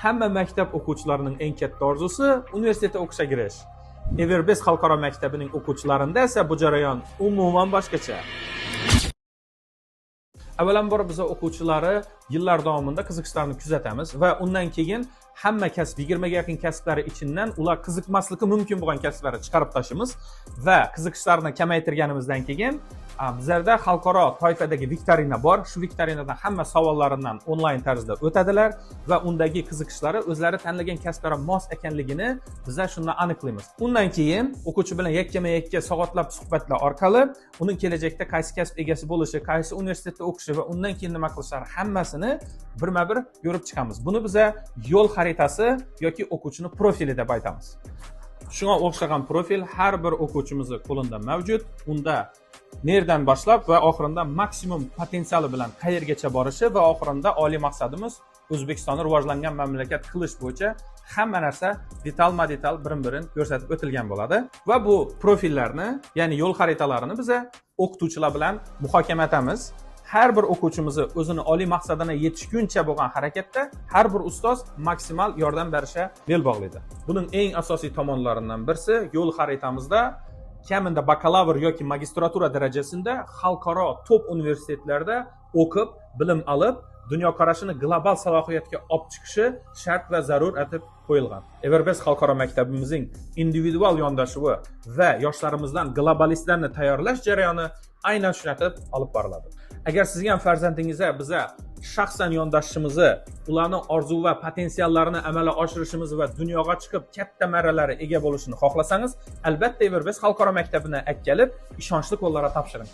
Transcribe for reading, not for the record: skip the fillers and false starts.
hamma maktab o'quvchilarining eng katta orzusi universitetda o'qishga kirish. Everbest xalqaro maktabining o'quvchilarida esa bu jarayon umuman boshqacha. Avvalambor biz o'quvchilari yillar davomida qiziqishlarini kuzatamiz va undan keyin hamma kasb 20 ga yaqin kasblari ichidan ular qiziqmasligi mumkin bo'lgan kasblarni chiqarib tashlaymiz va qiziqishlarini kamaytirganimizdan keyin bizlarda xalqaro toifadagi viktorina bor. Shu viktorinadan hamma savollaridan onlayn tarzda o'tadilar va undagi qiziqishlari o'zlari tanlagan kasblarga mos ekanligini biz shundan aniqlaymiz. Undan keyin o'quvchi bilan yakkama-yakka soatlab suhbatlar orqali uning kelajakda qaysi kasb egasi bo'lishi, qaysi universitetda o'qishi va undan keyin nima qilishlari hammasini birma-bir ko'rib chiqamiz. Buni biz yo'l xaritasi yoki o'quvchini profili deb aytamiz. Shunga o'xshagan profil har bir o'quvchimizning qo'lida mavjud. Unda nerdan boshlab va oxirinda maksimum potensiali bilan qayergacha borishi va oxirinda oliy maqsadimiz O'zbekistonni rivojlangan mamlakat qilish bo'yicha hamma narsa detalma-detal birin-birin ko'rsatib o'tilgan bo'ladi. Va bu profillarni, ya'ni yo'l xaritalarini biz o'qituvchilar bilan muhokama etamiz. Har bir o'quvchimizni o'zini oliy maqsadini yetishguncha bo'lgan harakatda har bir ustoz maksimal yordam berishga bel bog'laydi. Buning eng asosiy tomonlaridan birisi yo'l xaritamizda kamida bakalavr yoki magistratura darajasida xalqaro top universitetlarda o'qib, bilim olib, dunyoqarashini global salohiyatga olib chiqishi shart va zarur etib qo'yilgan. Everbest xalqaro maktabimizning individual yondashuvi va yoshlarimizdan globalistlarni tayyorlash jarayoni aynan shunday olib boriladi. Agar sizga ham farzandingizga biza shaxsan yondashishimizni, ularning orzu va potensiallarini amalga oshirishimizni va dunyoga chiqib katta marralari ega bo'lishini xohlasangiz, albatta Everbest xalqaro maktabini kelib, ishonchli qo'llarga topshiring.